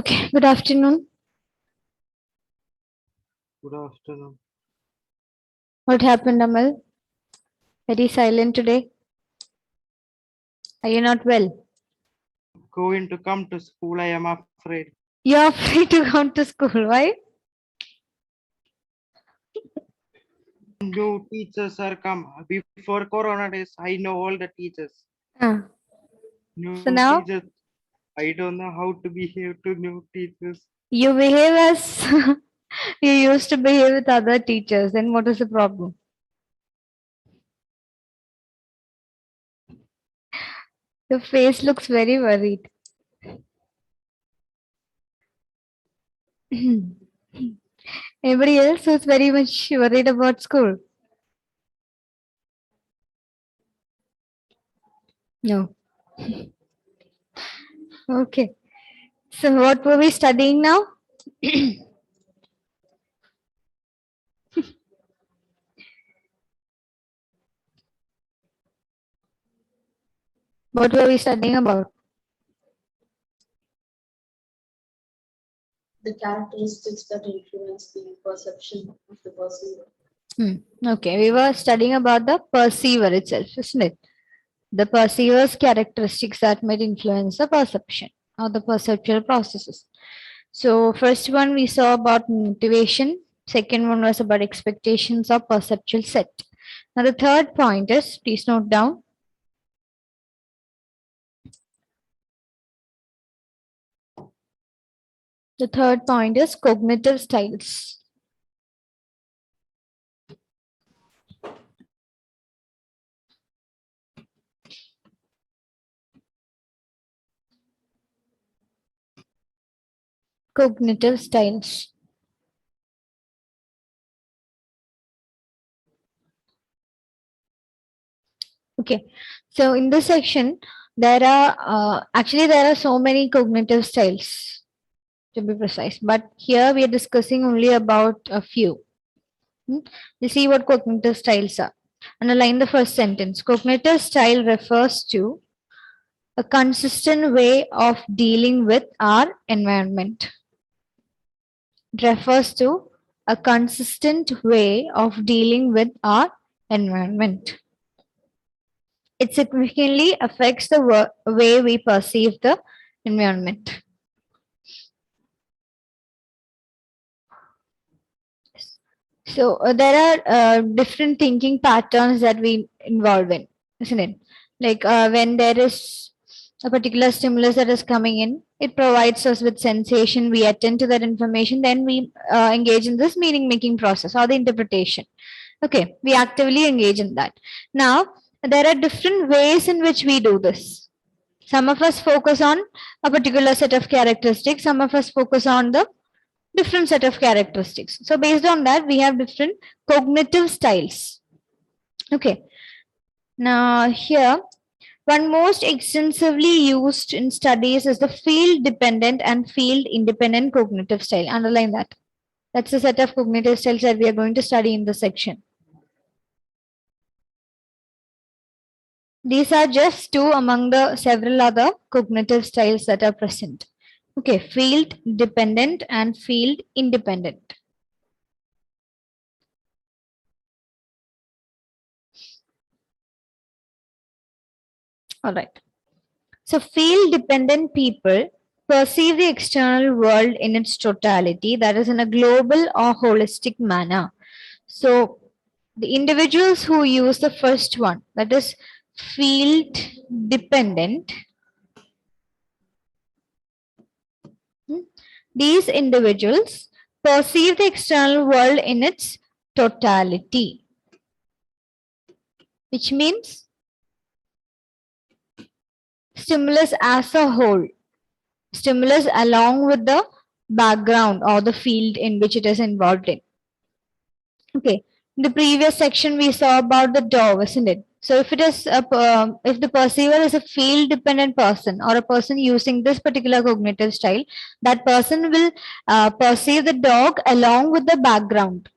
Okay, good afternoon. Good afternoon. What happened, Amal? Very silent today. Are you not well? Going to come to school, I am afraid. You're free to come to school. Why? New teachers are come. Before Corona days, I know all the teachers. Ah, so New now teachers, I don't know how to behave to new teachers. you behave as you used to behave with other teachers. Then what is the problem? Your face looks very worried. Anybody else who's very much worried about school? No. Okay. So what were we studying now? What were we studying about? The characteristics that influence the perception of the perceiver. Okay, we were studying about the perceiver itself, isn't it? The perceiver's characteristics that might influence the perception or the perceptual processes. So first one we saw about motivation. Second one was about expectations of perceptual set. Now the third point is, please note down. The third point is cognitive styles. Cognitive styles. Okay, so in this section, there are so many cognitive styles to be precise, but here we are discussing only about a few. You see what cognitive styles are. Underline the first sentence. Cognitive style refers to a consistent way of dealing with our environment. It refers to a consistent way of dealing with our environment. It significantly affects the way we perceive the environment. So there are different thinking patterns that we involve in, isn't it? Like when there is a particular stimulus that is coming in, it provides us with sensation. We attend to that information, then we engage in this meaning making process or the interpretation. Okay, we actively engage in that. Now, there are different ways in which we do this. Some of us focus on a particular set of characteristics, some of us focus on the different set of characteristics. So based on that, we have different cognitive styles. Okay. Now here, one most extensively used in studies is the field dependent and field independent cognitive style. Underline that. That's the set of cognitive styles that we are going to study in this section. These are just two among the several other cognitive styles that are present. Okay, field dependent and field independent. All right. So field dependent people perceive the external world in its totality, that is in a global or holistic manner. So the individuals who use the first one, that is field dependent, these individuals perceive the external world in its totality, which means stimulus as a whole, stimulus along with the background or the field in which it is involved in. Okay, in the previous section we saw about the dog, isn't it? So if it is if the perceiver is a field dependent person or a person using this particular cognitive style, that person will perceive the dog along with the background,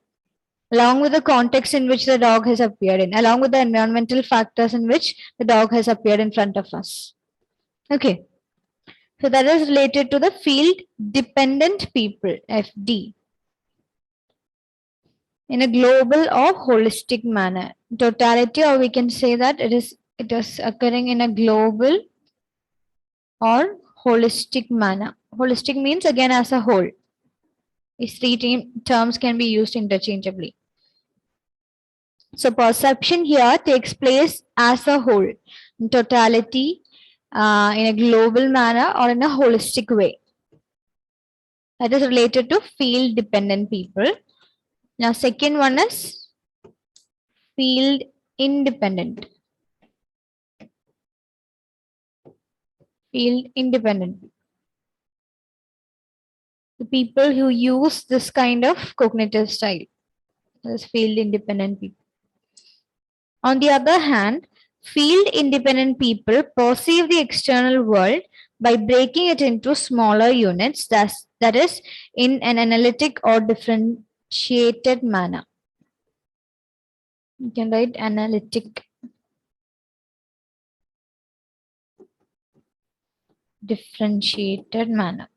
along with the context in which the dog has appeared in, along with the environmental factors in which the dog has appeared in front of us. Okay. So that is related to the field dependent people, FD, in a global or holistic manner. Totality, or we can say that it is occurring in a global or holistic manner. Holistic means again as a whole. These three terms can be used interchangeably. So perception here takes place as a whole, in totality, in a global manner or in a holistic way. That is related to field dependent people. Now second one is field independent. Field independent. The people who use this kind of cognitive style as field independent people. On the other hand, field independent people perceive the external world by breaking it into smaller units, that is, in an analytic or differentiated manner. You can write analytic, differentiated manner.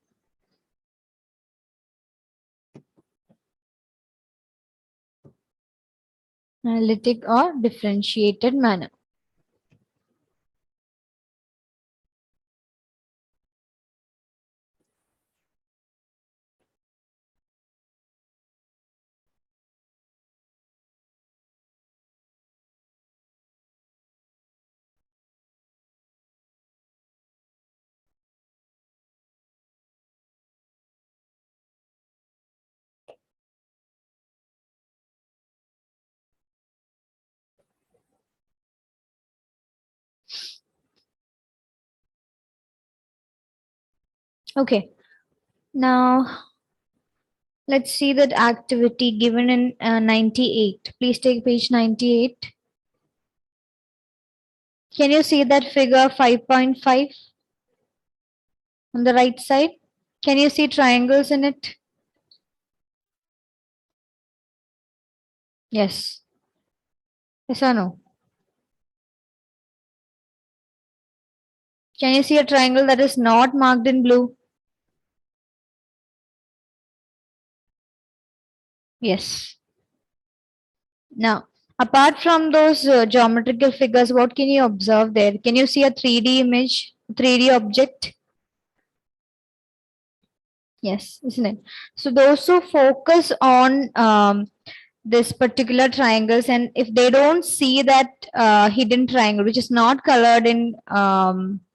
Analytic or differentiated manner. Okay, now let's see that activity given in 98. Please take page 98. Can you see that figure 5.5 on the right side? Can you see triangles in it? Yes. Yes or no? Can you see a triangle that is not marked in blue? Yes. Now, apart from those geometrical figures, what can you observe there? Can you see a 3D image, 3D object? Yes, isn't it? So those who focus on this particular triangles, and if they don't see that hidden triangle, which is not colored in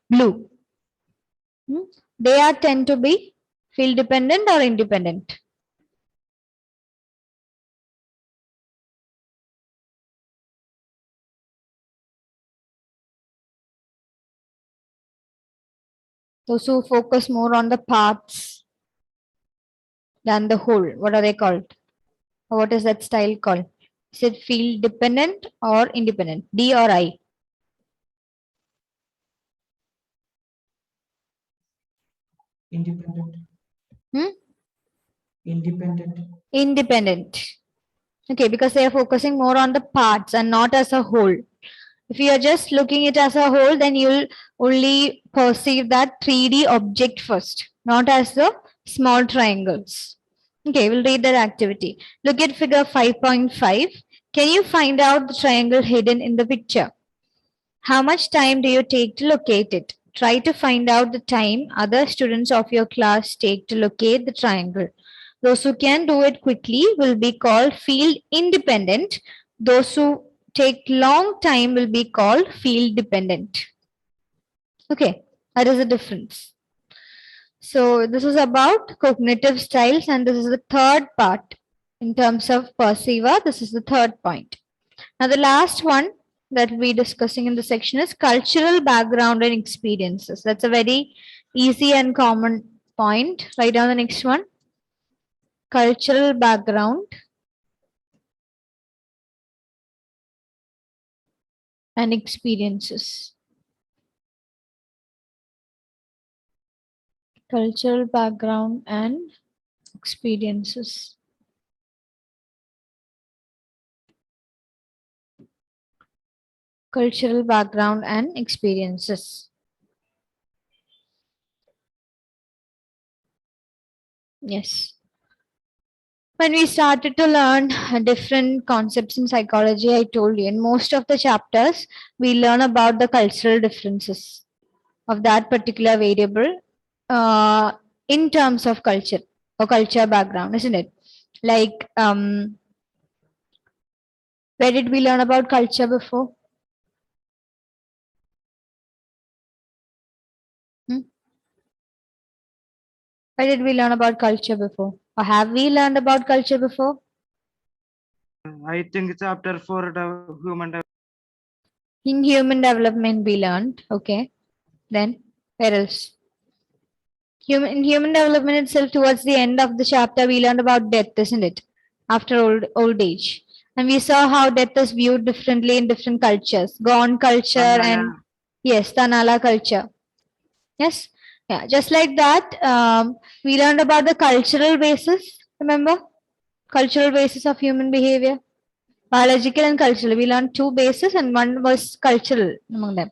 blue, they are tend to be field dependent or independent. Those who focus more on the parts than the whole, what are they called? Or what is that style called? Is it field dependent or independent? D or I? Independent. Hmm? Independent. Independent. Okay, because they are focusing more on the parts and not as a whole. If you are just looking it as a whole, then you'll only perceive that 3D object first, not as the small triangles. Okay, we'll read that activity. Look at figure 5.5. Can you find out the triangle hidden in the picture? How much time do you take to locate it? Try to find out the time other students of your class take to locate the triangle. Those who can do it quickly will be called field independent. Those who take long time will be called field dependent. Okay, that is the difference. So this is about cognitive styles, and this is the third part in terms of perceiver. This is the third point. Now the last one that we're discussing in the section is cultural background and experiences. That's a very easy and common point. Write down the next one. Cultural background and experiences. Cultural background and experiences. Cultural background and experiences. Yes. When we started to learn different concepts in psychology, I told you in most of the chapters, we learn about the cultural differences of that particular variable uh, in terms of culture or culture background, isn't it? Like, where did we learn about culture before? Hmm? Where did we learn about culture before? Or have we learned about culture before? I think chapter 4 human In human development, we learned. Okay. Then, where else? In human development itself, towards the end of the chapter, we learned about death, isn't it? After old age. And we saw how death is viewed differently in different cultures. Gone culture and Kannada. yes, Tanala culture. Yes. Yeah. Just like that, we learned about the cultural basis. Remember? Cultural basis of human behavior. Biological and cultural. We learned two bases and one was cultural among them.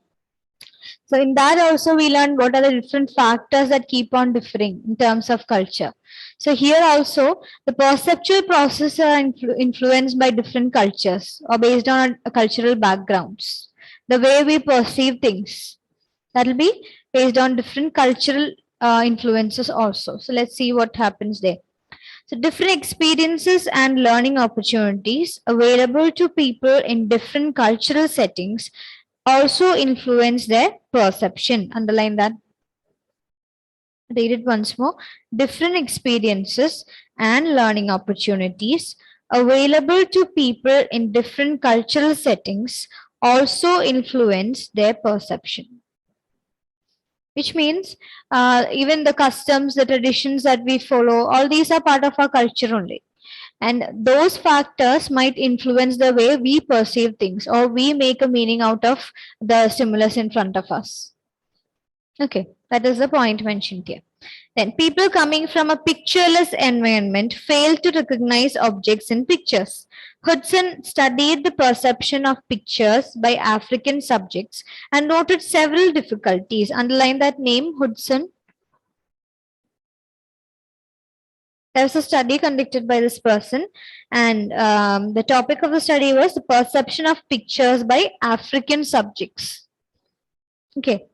So in that also we learned what are the different factors that keep on differing in terms of culture. So here also the perceptual processes are influenced by different cultures or based on cultural backgrounds. The way we perceive things, that will be based on different cultural influences also. So let's see what happens there. So different experiences and learning opportunities available to people in different cultural settings also influence their perception. Underline that. Read it once more. Different experiences and learning opportunities available to people in different cultural settings also influence their perception. Which means even the customs, the traditions that we follow, all these are part of our culture only. And those factors might influence the way we perceive things or we make a meaning out of the stimulus in front of us. Okay, that is the point mentioned here. Then people coming from a pictureless environment fail to recognize objects in pictures. Hudson studied the perception of pictures by African subjects and noted several difficulties. Underline that name, Hudson. There was a study conducted by this person, and the topic of the study was the perception of pictures by African subjects. Okay,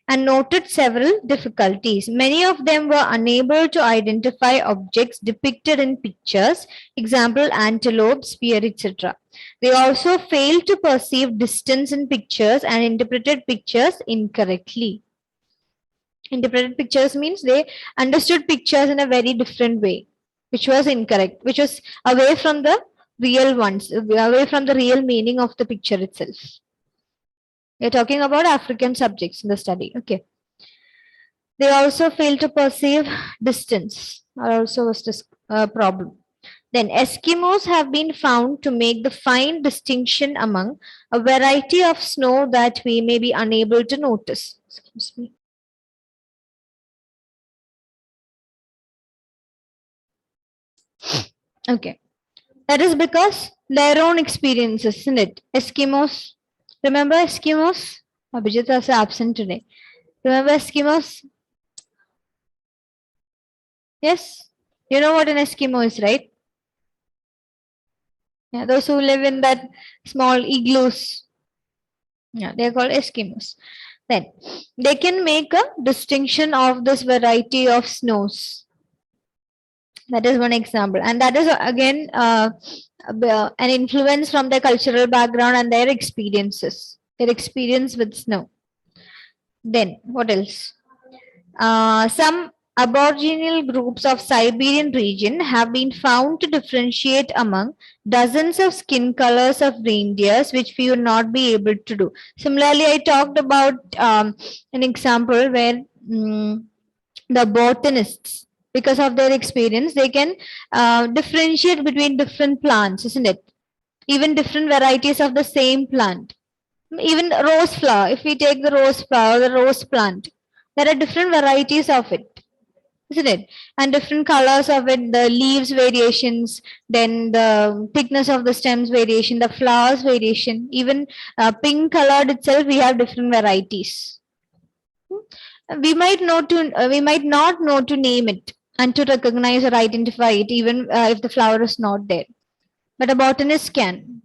and noted several difficulties. Many of them were unable to identify objects depicted in pictures, example, antelope, spear, etc. They also failed to perceive distance in pictures and interpreted pictures incorrectly. Interpreted pictures means they understood pictures in a very different way, which was incorrect, which was away from the real ones, away from the real meaning of the picture itself. We're talking about African subjects in the study. Okay. They also fail to perceive distance, or also was this problem. Then Eskimos have been found to make the fine distinction among a variety of snow that we may be unable to notice. Excuse me. Okay. That is because their own experiences, isn't it? Eskimos. Remember Eskimos? Abhijit was absent today. Remember Eskimos? Yes? You know what an Eskimo is, right? Yeah, those who live in that small igloos. Yeah, they're called Eskimos. Then they can make a distinction of this variety of snows. That is one example. And that is again an influence from their cultural background and their experiences, their experience with snow. Then what else? Some aboriginal groups of Siberian region have been found to differentiate among dozens of skin colors of reindeers, which we would not be able to do. Similarly, I talked about an example where the botanists, because of their experience, they can differentiate between different plants, isn't it? Even different varieties of the same plant. Even rose flower, if we take the rose flower, the rose plant, there are different varieties of it, isn't it? And different colors of it, the leaves variations, then the thickness of the stems variation, the flowers variation, even pink colored itself, we have different varieties. We might not know to name it, and to recognize or identify it even if the flower is not there. But a botanist can.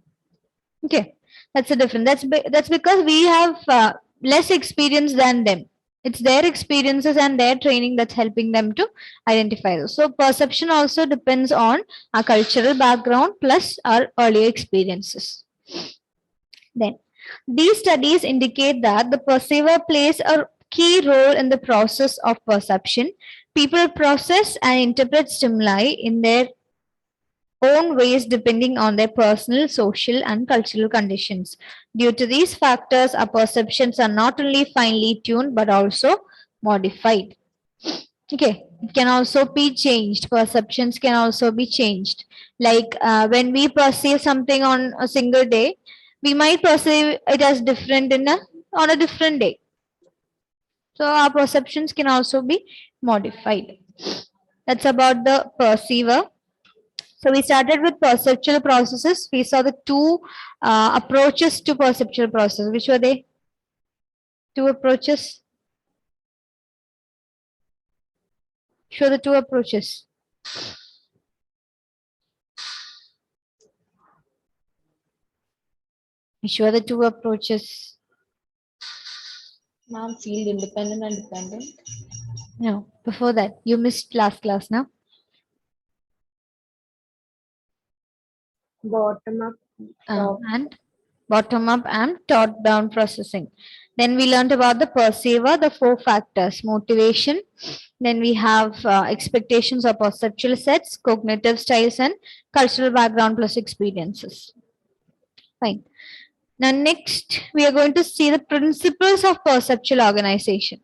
Okay, that's a difference. That's because we have less experience than them. It's their experiences and their training that's helping them to identify those. So perception also depends on our cultural background plus our earlier experiences. Then these studies indicate that the perceiver plays a key role in the process of perception. People process and interpret stimuli in their own ways depending on their personal, social, and cultural conditions. Due to these factors, our perceptions are not only finely tuned but also modified. Okay, it can also be changed. Perceptions can also be changed. Like when we perceive something on a single day, we might perceive it as different on a different day. So our perceptions can also be modified. That's about the perceiver. So we started with perceptual processes. We saw the two approaches to perceptual process. Which were they? Two approaches. Show the two approaches. Which were the two approaches? Ma'am, field independent and dependent. No, before that, you missed last class now. Bottom up. Top. And bottom up and top down processing. Then we learned about the perceiver, the four factors: motivation. Then we have expectations or perceptual sets, cognitive styles, and cultural background plus experiences. Fine. Now, next, we are going to see the principles of perceptual organization.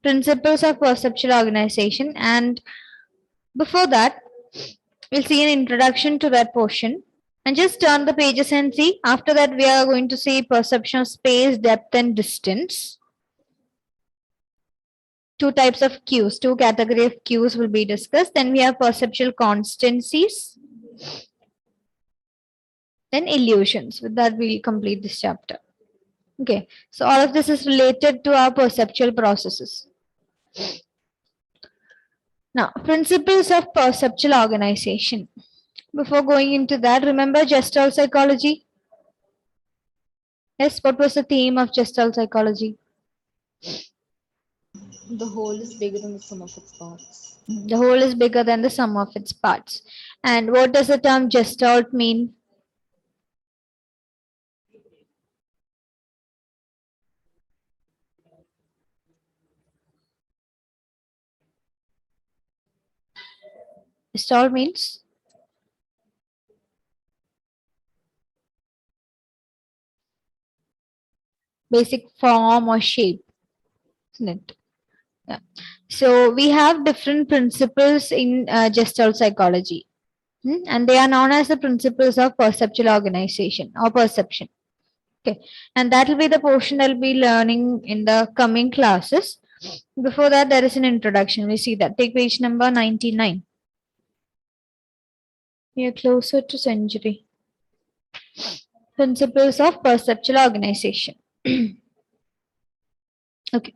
Principles of perceptual organization. And before that, we'll see an introduction to that portion. And just turn the pages and see. After that, we are going to see perception of space, depth, and distance. Two types of cues, two category of cues will be discussed. Then we have perceptual constancies. Then illusions. With that, we'll complete this chapter. Okay, so all of this is related to our perceptual processes. Now, principles of perceptual organization. Before going into that, remember Gestalt psychology? Yes, what was the theme of Gestalt psychology? The whole is bigger than the sum of its parts. The whole is bigger than the sum of its parts. And what does the term Gestalt mean? Gestalt means? Basic form or shape, isn't it? Yeah. So we have different principles in Gestalt psychology. And they are known as the principles of perceptual organization or perception. Okay, and that will be the portion I'll be learning in the coming classes. Before that, there is an introduction. We see that. Take page number 99. We are closer to century. Principles of perceptual organization. Okay.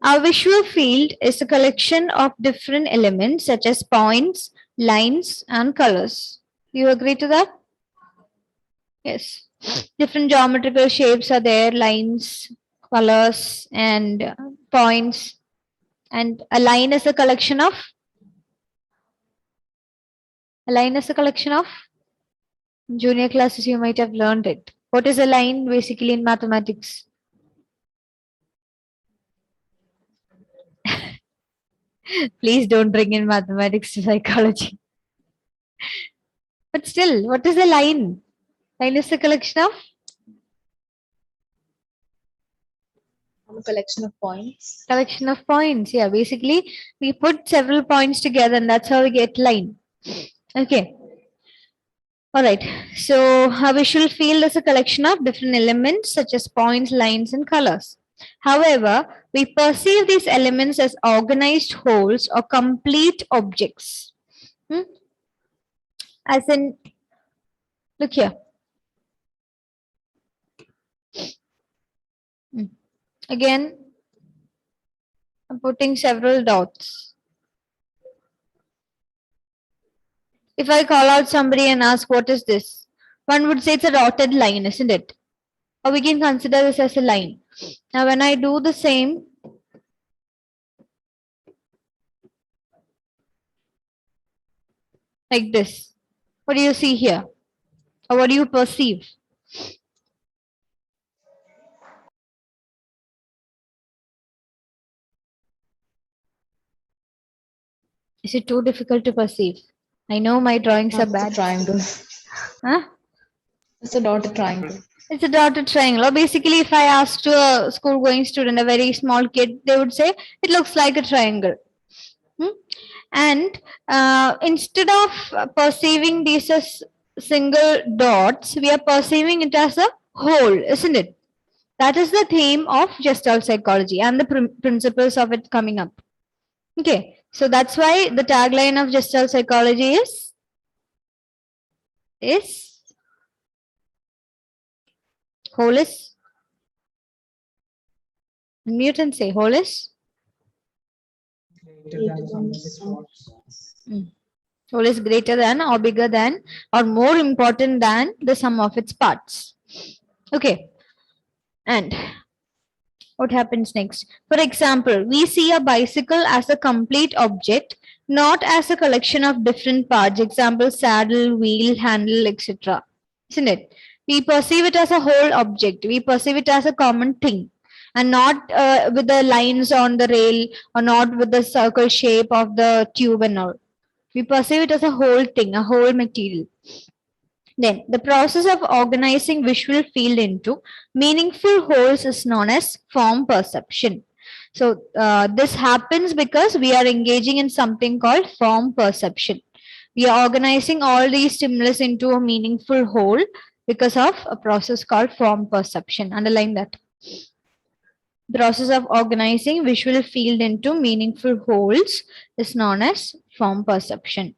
Our visual field is a collection of different elements such as points, lines, and colors. You agree to that? Yes. Different geometrical shapes are there, lines, colors, and points. And a line is a collection of? A line is a collection of? In junior classes, you might have learned it. What is a line basically in mathematics? Please don't bring in mathematics to psychology. But still, what is a line? Line is a collection of? A collection of points. Collection of points. Yeah, basically, we put several points together and that's how we get line. Okay. All right. So, a visual field is a collection of different elements such as points, lines, and colors. However, we perceive these elements as organized wholes or complete objects. As in, look here. Again, I'm putting several dots. If I call out somebody and ask, what is this? One would say it's a dotted line, isn't it? Or we can consider this as a line. Now, when I do the same, like this, what do you see here? Or what do you perceive? Is it too difficult to perceive? I know my drawings are It's a bad. triangle. Huh? It's a dotted triangle. It's a dotted triangle. Or basically, if I ask to a school going student, a very small kid, they would say it looks like a triangle. And instead of perceiving these as single dots, we are perceiving it as a whole, isn't it? That is the theme of Gestalt psychology and the principles of it coming up. Okay, so that's why the tagline of Gestalt psychology is whole is. Mute and say whole is. Greater than sum of its parts. Whole is greater than or bigger than or more important than the sum of its parts. Okay. And what happens next? For example, we see a bicycle as a complete object, not as a collection of different parts. Example, saddle, wheel, handle, etc. Isn't it? We perceive it as a whole object. We perceive it as a common thing and not with the lines on the rail or not with the circle shape of the tube and all. We perceive it as a whole thing, a whole material. Then the process of organizing visual field into meaningful wholes is known as form perception. So this happens because we are engaging in something called form perception. We are organizing all these stimulus into a meaningful whole because of a process called form perception. Underline that. The process of organizing visual field into meaningful wholes is known as form perception.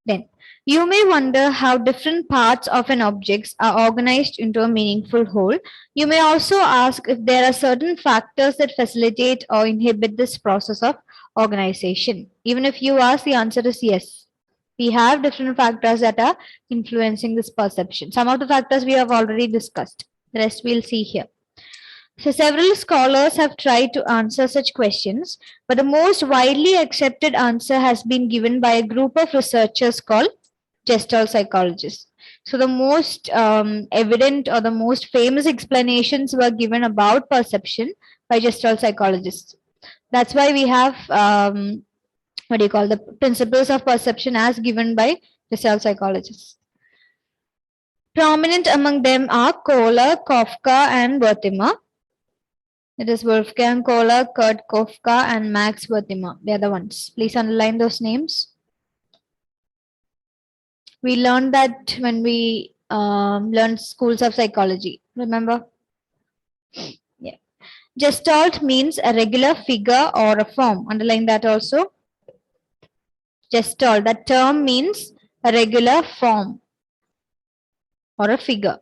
Then, you may wonder how different parts of an object are organized into a meaningful whole. You may also ask if there are certain factors that facilitate or inhibit this process of organization. Even if you ask, the answer is yes. We have different factors that are influencing this perception. Some of the factors we have already discussed. The rest we'll see here. So several scholars have tried to answer such questions, but the most widely accepted answer has been given by a group of researchers called Gestalt psychologists. So the most evident or the most famous explanations were given about perception by Gestalt psychologists. That's why we have what do you call the principles of perception as given by Gestalt psychologists. Prominent among them are Kohler, Kafka, and Wertheimer. It is Wolfgang Kohler, Kurt Kafka, and Max Wertheimer. They are the ones. Please underline those names. We learned that when we learned schools of psychology. Remember? Yeah. Gestalt means a regular figure or a form. Underline that also. Gestalt. That term means a regular form or a figure.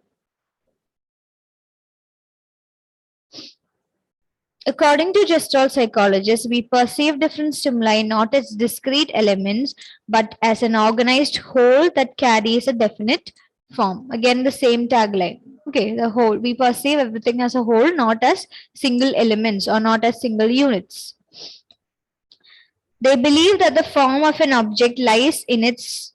According to Gestalt psychologists, we perceive different stimuli not as discrete elements, but as an organized whole that carries a definite form. Again, the same tagline. Okay, the whole. We perceive everything as a whole, not as single elements or not as single units. They believe that the form of an object lies in its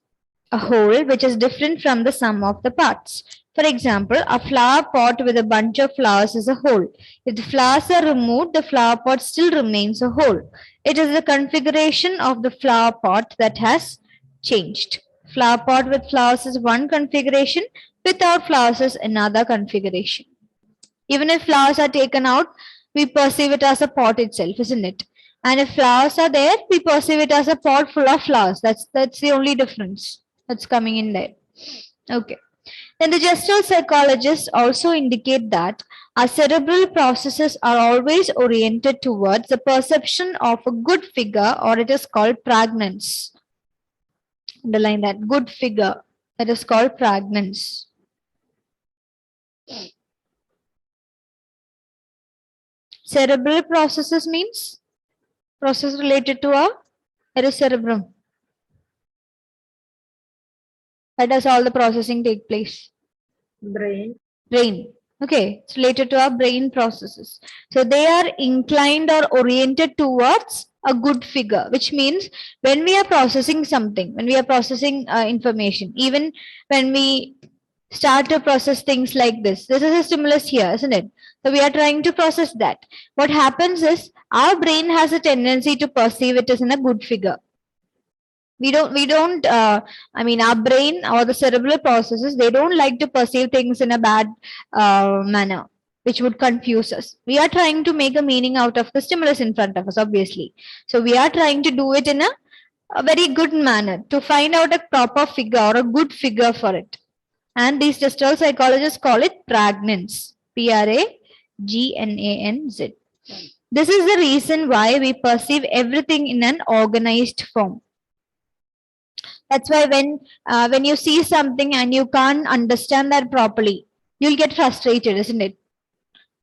whole, which is different from the sum of the parts. For example, a flower pot with a bunch of flowers is a whole. If the flowers are removed, the flower pot still remains a whole. It is the configuration of the flower pot that has changed. Flower pot with flowers is one configuration, without flowers is another configuration. Even if flowers are taken out, we perceive it as a pot itself, isn't it? And if flowers are there, we perceive it as a pot full of flowers. That's the only difference that's coming in there. Okay. Then the Gestalt psychologists also indicate that our cerebral processes are always oriented towards the perception of a good figure, or it is called pragnance. Underline that, good figure. That is called pragnance. Cerebral processes means process related to our cerebrum. Where does all the processing take place? Brain. Okay, it's related to our brain processes. So they are inclined or oriented towards a good figure, which means when we are processing something, when we are processing information, even when we start to process things like this is a stimulus here, isn't it? So we are trying to process that. What happens is our brain has a tendency to perceive it as in a good figure. I mean, our brain or the cerebral processes, they don't like to perceive things in a bad manner, which would confuse us. We are trying to make a meaning out of the stimulus in front of us, obviously. So we are trying to do it in a very good manner to find out a proper figure or a good figure for it. And these gestalt psychologists call it pragnance. Pragnanz. This is the reason why we perceive everything in an organized form. That's why when you see something and you can't understand that properly, you'll get frustrated, isn't it?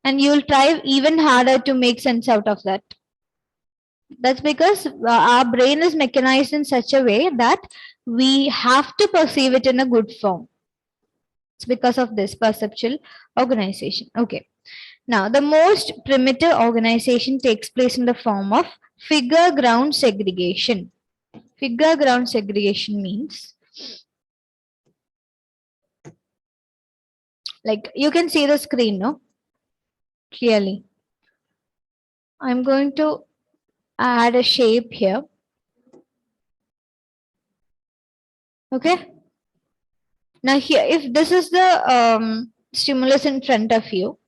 And you'll try even harder to make sense out of that. That's because our brain is mechanized in such a way that we have to perceive it in a good form. It's because of this perceptual organization. Okay. Now, the most primitive organization takes place in the form of figure ground segregation. Figure ground segregation means, like, you can see the screen, no? Clearly. I'm going to add a shape here. Okay. Now here, if this is the stimulus in front of you,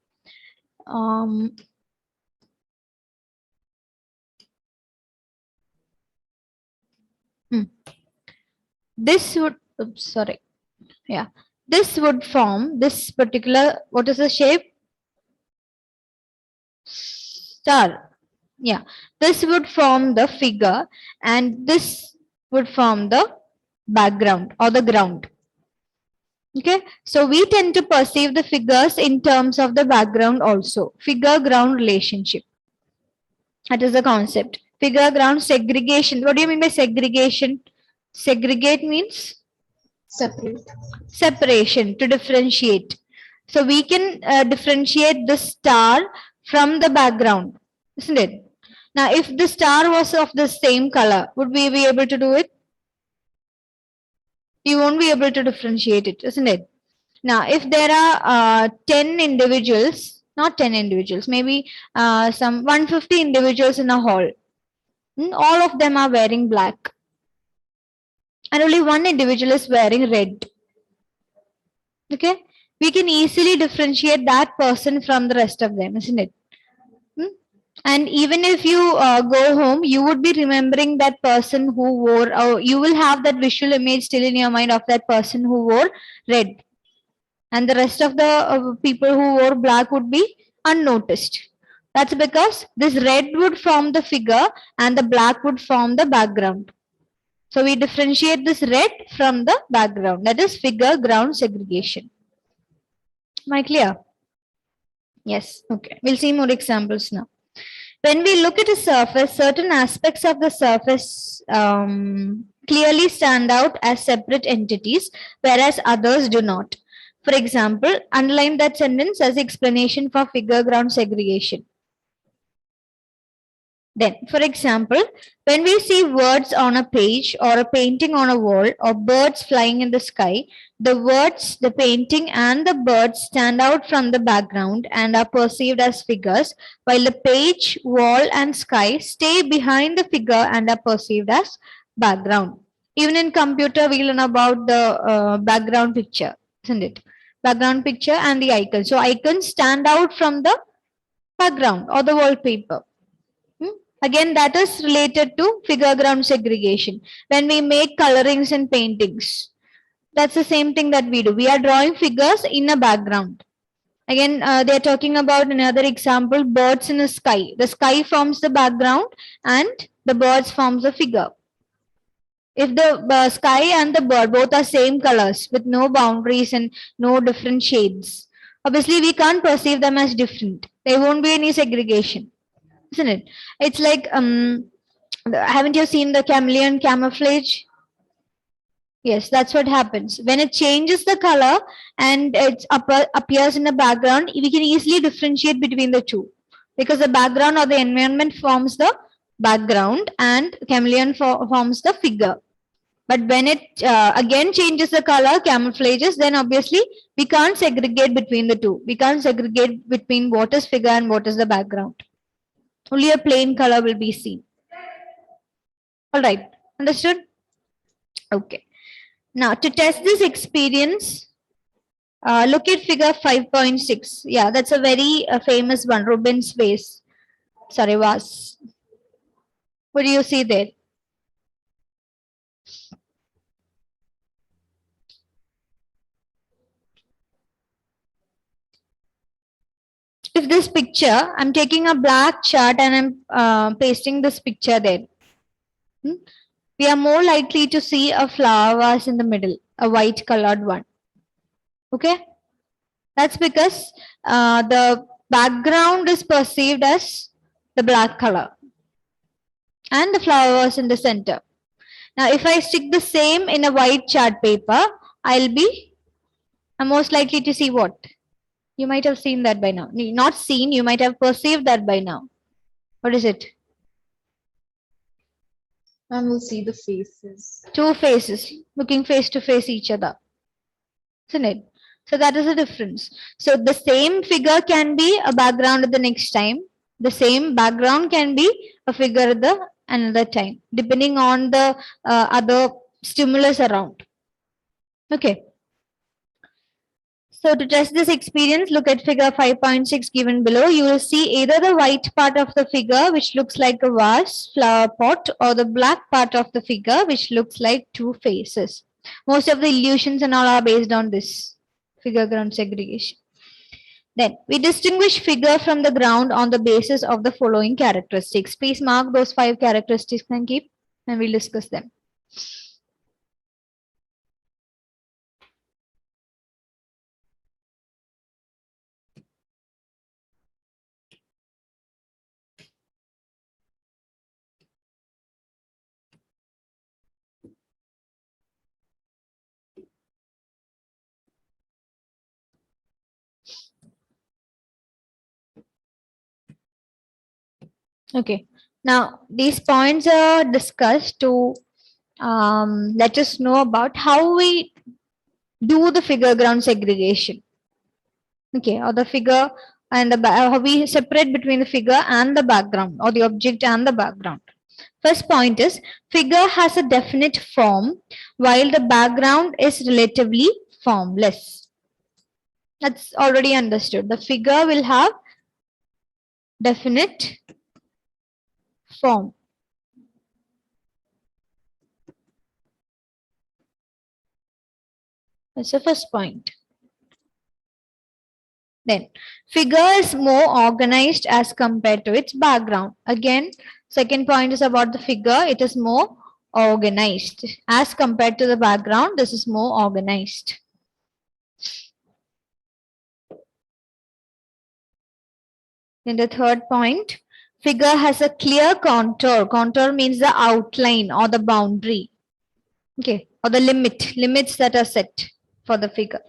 this would, oops, sorry. Yeah, this would form this particular, what is the shape? Star. Yeah, this would form the figure and this would form the background or the ground. Okay, so we tend to perceive the figures in terms of the background also. Figure ground relationship. That is the concept. Figure ground segregation. What do you mean by segregation? Segregate means? Separate. Separation, to differentiate. So we can differentiate the star from the background, isn't it? Now, if the star was of the same color, would we be able to do it? You won't be able to differentiate it, isn't it? Now, if there are 10 individuals, not 10 individuals, maybe some 150 individuals in a hall, all of them are wearing black. And only one individual is wearing red. Okay, we can easily differentiate that person from the rest of them, isn't it? And even if you go home, you would be remembering that person who wore, or you will have that visual image still in your mind of that person who wore red. And the rest of the people who wore black would be unnoticed. That's because this red would form the figure and the black would form the background. So we differentiate this red from the background. That is figure ground segregation. Am I clear? Yes. Okay. We'll see more examples now. When we look at a surface, certain aspects of the surface clearly stand out as separate entities, whereas others do not. For example, underline that sentence as explanation for figure ground segregation. Then, for example, when we see words on a page or a painting on a wall or birds flying in the sky, the words, the painting and the birds stand out from the background and are perceived as figures, while the page, wall and sky stay behind the figure and are perceived as background. Even in computer, we learn about the background picture, isn't it? Background picture and the icon. So icons stand out from the background or the wallpaper. Again, that is related to figure ground segregation. When we make colorings and paintings, that's the same thing that we do. We are drawing figures in a background. Again, they're talking about another example, birds in the sky. The sky forms the background and the birds forms the figure. If the sky and the bird both are same colors with no boundaries and no different shades, obviously we can't perceive them as different. There won't be any segregation, isn't it? It's like Haven't you seen the chameleon camouflage? Yes, that's what happens. When it changes the color and it appears in the background, we can easily differentiate between the two because the background or the environment forms the background and chameleon forms the figure. But when it again changes the color, camouflages, then obviously we can't segregate between the two. We can't segregate between what is figure and what is the background. Only a plain color will be seen. All right, understood? Okay. Now to test this experience, look at figure 5.6. Yeah, that's a very famous one, Rubens vase. Sorry, vase. What do you see there? If this picture, I'm taking a black chart and I'm pasting this picture there. We are more likely to see a flower vase in the middle, a white colored one. Okay, that's because the background is perceived as the black color and the flower vase in the center. Now, if I stick the same in a white chart paper, I'm most likely to see what? You might have seen that by now. Not seen, you might have perceived that by now. What is it? And we'll see the faces. Two faces looking face to face each other. Isn't it? So that is the difference. So the same figure can be a background at the next time. The same background can be a figure at the another time, depending on the other stimulus around. Okay. So to test this experience, look at figure 5.6 given below. You will see either the white part of the figure, which looks like a vase, flower pot, or the black part of the figure, which looks like two faces. Most of the illusions and all are based on this figure ground segregation. Then we distinguish figure from the ground on the basis of the following characteristics. Please mark those 5 characteristics and keep, and we'll discuss them. Okay. Now, these points are discussed to let us know about how we do the figure ground segregation. Okay, or the figure and the how we separate between the figure and the background, or the object and the background. First point is figure has a definite form while the background is relatively formless. That's already understood. The figure will have definite form. That's the first point. Then figure is more organized as compared to its background. Again, second point is about the figure. It is more organized as compared to the background. This is more organized. Then the third point, figure has a clear contour. Contour means the outline or the boundary. Okay, or the limits that are set for the figure.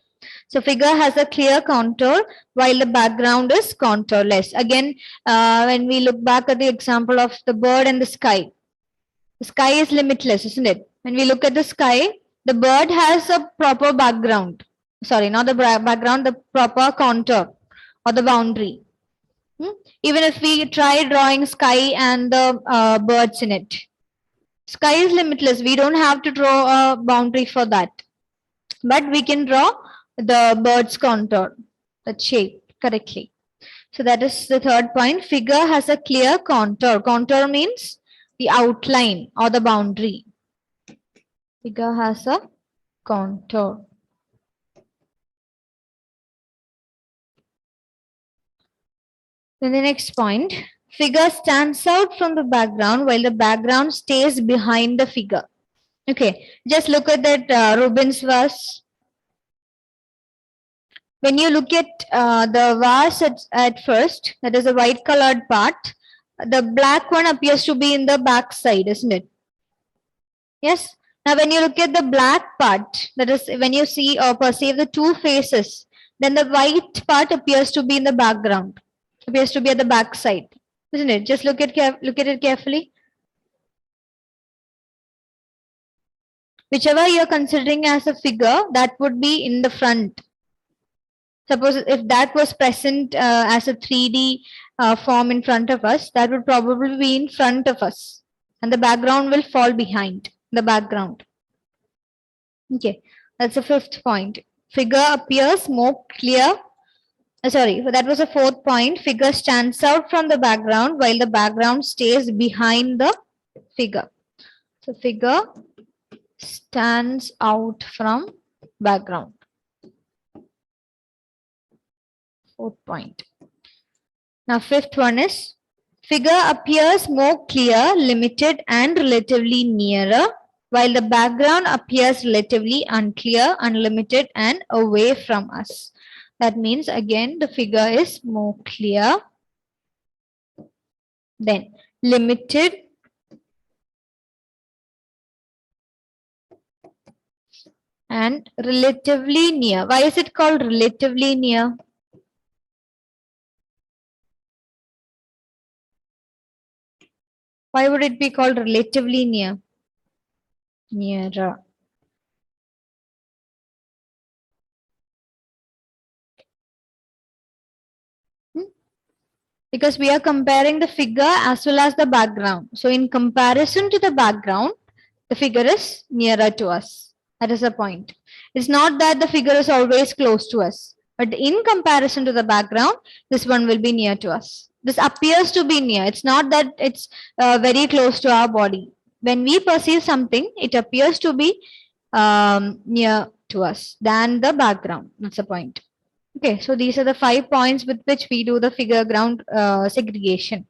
So figure has a clear contour while the background is contourless. Again, when we look back at the example of the bird and the sky is limitless, isn't it? When we look at the sky, the bird has a proper background. Sorry, not the background, the proper contour or the boundary. Even if we try drawing sky and the birds in it, sky is limitless. We don't have to draw a boundary for that. But we can draw the bird's contour, that shape correctly. So that is the third point. Figure has a clear contour. Contour means the outline or the boundary. Figure has a contour. Then the next point, figure stands out from the background while the background stays behind the figure. Okay, just look at that Rubens vase. When you look at the vase at first, that is a white colored part, the black one appears to be in the back side, isn't it? Yes. Now, when you look at the black part, that is when you see or perceive the two faces, then the white part appears to be in the background, appears to be at the back side, isn't it? Just look at it carefully. Whichever you're considering as a figure, that would be in the front. Suppose if that was present as a 3D form in front of us, that would probably be in front of us, and the background will fall behind the background. Okay, that's the fifth point. Figure appears more clear. Sorry, that was a fourth point. Figure stands out from the background while the background stays behind the figure. So figure stands out from background. Fourth point. Now, fifth one is figure appears more clear, limited, and relatively nearer, while the background appears relatively unclear, unlimited, and away from us. That means again the figure is more clear, then limited, and relatively near. Why is it called relatively near? Why would it be called relatively near? Nearer. Because we are comparing the figure as well as the background. So in comparison to the background, the figure is nearer to us. That is the point. It's not that the figure is always close to us, but in comparison to the background, this one will be near to us. This appears to be near. It's not that it's very close to our body. When we perceive something, it appears to be near to us than the background. That's the point. Okay, so these are the 5 points with which we do the figure ground segregation.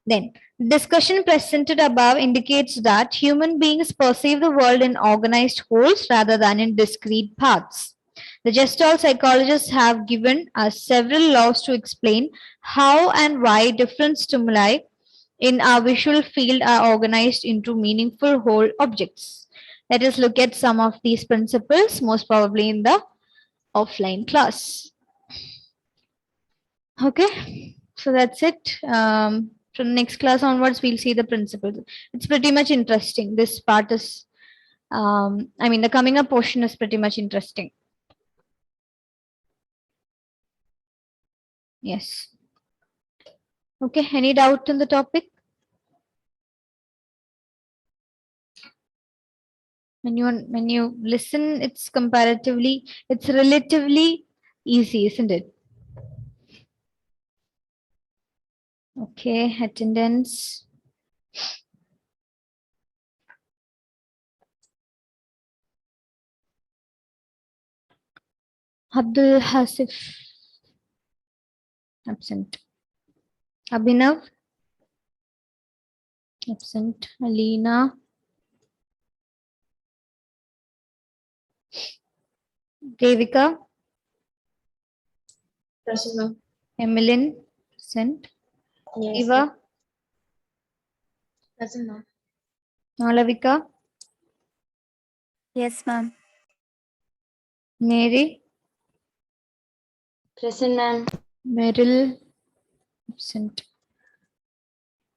Then, discussion presented above indicates that human beings perceive the world in organized wholes rather than in discrete parts. The Gestalt psychologists have given us several laws to explain how and why different stimuli in our visual field are organized into meaningful whole objects. Let us look at some of these principles, most probably in the offline class. Okay, so that's it. From next class onwards, we'll see the principles. It's pretty much interesting. This part is, I mean, the coming up portion is pretty much interesting. Yes. Okay, any doubt on the topic? When you listen, it's relatively easy, isn't it? Okay, attendance. Abdul Hasif, absent. Abhinav, absent. Alina, Devika, Present, ma'am. Emmeline, absent. Yes. Eva, Present, ma'am. Malavika, Yes, ma'am. Mary, Present, ma'am. Meryl, absent.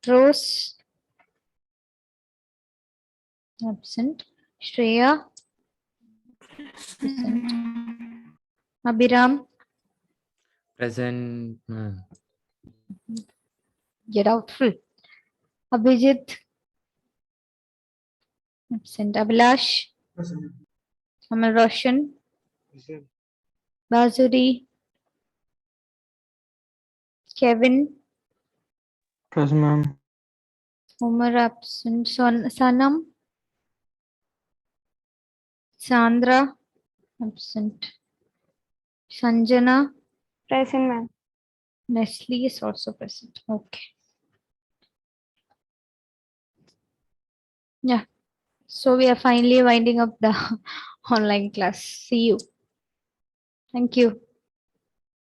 Rose, absent. Shreya, absent. Abhiram, Present, ma'am. you're doubtful. Abhijit, absent. Abhilash, Present. Amal Roshan, Present. Bazuri, Kevin, Present, ma'am. Umar, absent. Sanam, Sandra, absent. Sanjana, Present, ma'am. Nestle is also present. Okay. Yeah. So we are finally winding up the online class. See you. Thank you.